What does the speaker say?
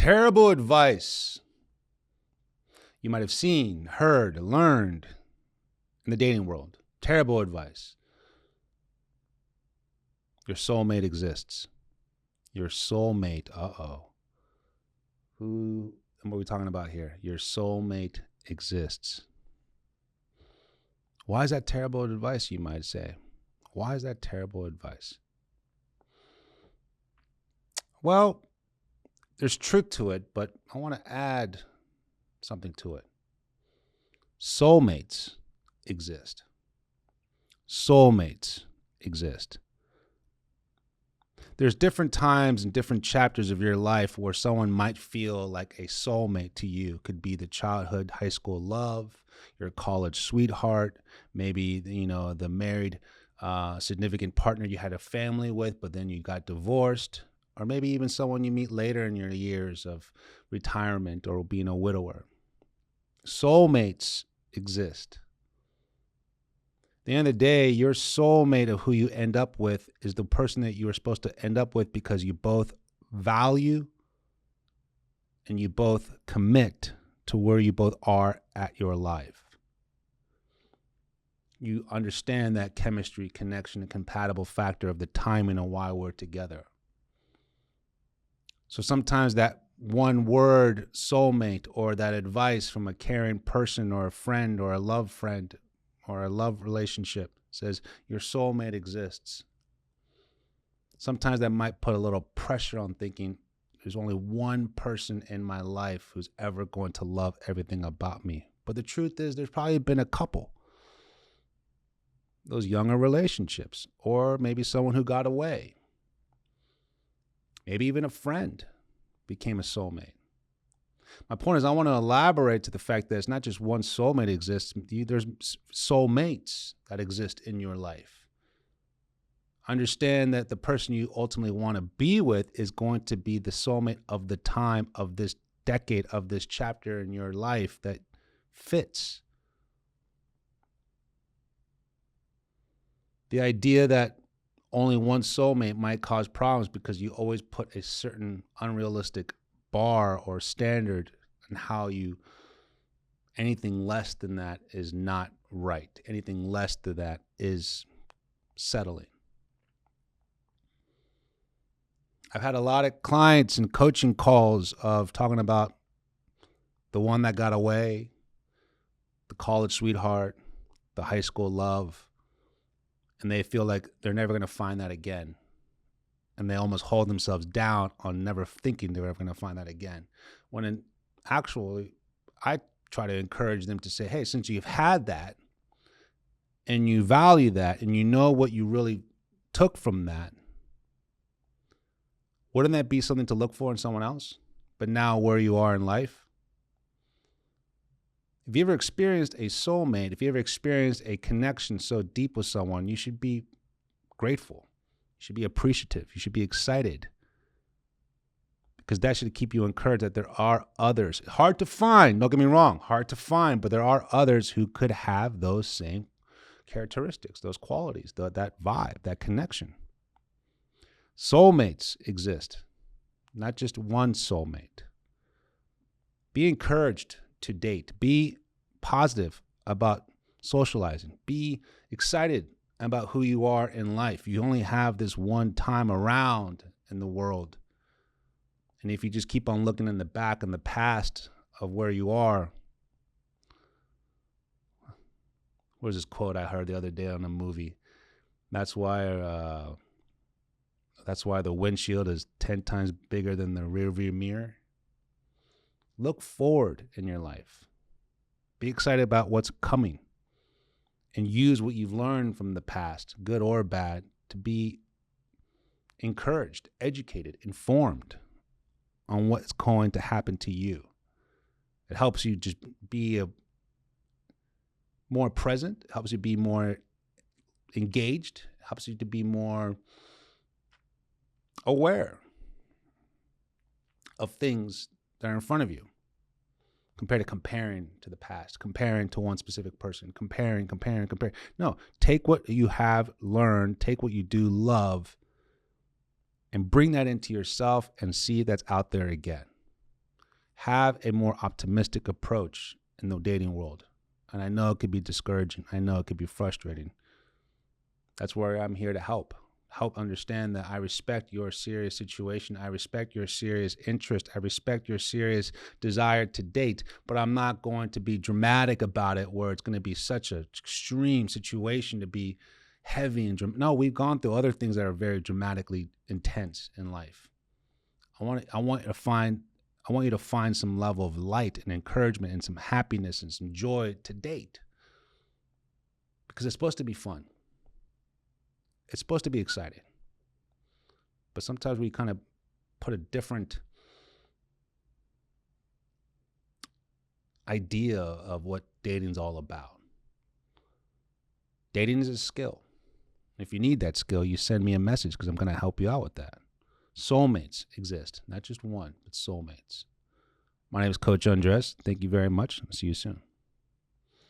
Terrible advice you might have seen, heard, learned in the dating world. Terrible advice. Your soulmate exists. Your soulmate, Who and what are we talking about here? Your soulmate exists. Why is that terrible advice, you might say? Why is that terrible advice? Well, there's truth to it, but I want to add something to it. Soulmates exist. Soulmates exist. There's different times and different chapters of your life where someone might feel like a soulmate to you. Could be the childhood, high school love, your college sweetheart, maybe, the married significant partner you had a family with, but then you got divorced, or maybe even someone you meet later in your years of retirement or being a widower. Soulmates exist. At the end of the day, your soulmate of who you end up with is the person that you were supposed to end up with because you both value and you both commit to where you both are at your life. You understand that chemistry, connection, and compatible factor of the timing and why we're together. So sometimes that one word, soulmate, or that advice from a caring person or a friend or a love friend or a love relationship says your soulmate exists. Sometimes that might put a little pressure on thinking there's only one person in my life who's ever going to love everything about me. But the truth is there's probably been a couple. Those younger relationships, or maybe someone who got away. Maybe even a friend became a soulmate. My point is I want to elaborate to the fact that it's not just one soulmate exists. There's soulmates that exist in your life. Understand that the person you ultimately want to be with is going to be the soulmate of the time, of this decade, of this chapter in your life that fits. The idea that only one soulmate might cause problems because you always put a certain unrealistic bar or standard on how anything less than that is not right. Anything less than that is settling. I've had a lot of clients and coaching calls of talking about the one that got away, the college sweetheart, the high school love, and they feel like they're never going to find that again. And they almost hold themselves down on never thinking they're ever going to find that again. When actually, I try to encourage them to say, hey, since you've had that and you value that and you know what you really took from that, wouldn't that be something to look for in someone else? But now where you are in life? If you ever experienced a soulmate, if you ever experienced a connection so deep with someone, you should be grateful. You should be appreciative. You should be excited. Because that should keep you encouraged that there are others. Hard to find, don't get me wrong, hard to find, but there are others who could have those same characteristics, those qualities, that vibe, that connection. Soulmates exist, not just one soulmate. Be encouraged to date. Be positive about socializing. Be excited about who you are in life. You only have this one time around in the world. And if you just keep on looking in the back and the past of where you are, where's this quote I heard the other day on a movie? That's why the windshield is 10 times bigger than the rearview mirror. Look forward in your life. Be excited about what's coming. And use what you've learned from the past, good or bad, to be encouraged, educated, informed on what's going to happen to you. It helps you just be more present. It helps you be more engaged. It helps you to be more aware of things that are in front of you, compared to comparing to the past, comparing to one specific person, comparing. No, take what you have learned, take what you do love, and bring that into yourself and see that's out there again. have a more optimistic approach in the dating world. And I know it could be discouraging. I know it could be frustrating. That's where I'm here to help understand that I respect your serious situation. I respect your serious interest. I respect your serious desire to date, but I'm not going to be dramatic about it where it's going to be such an extreme situation to be heavy and no, we've gone through other things that are very dramatically intense in life. I want you to find some level of light and encouragement and some happiness and some joy to date, because it's supposed to be fun. It's supposed to be exciting. But sometimes we kind of put a different idea of what dating's all about. Dating is a skill. If you need that skill, you send me a message because I'm going to help you out with that. Soulmates exist, not just one, but soulmates. My name is Coach Andres. Thank you very much. I'll see you soon.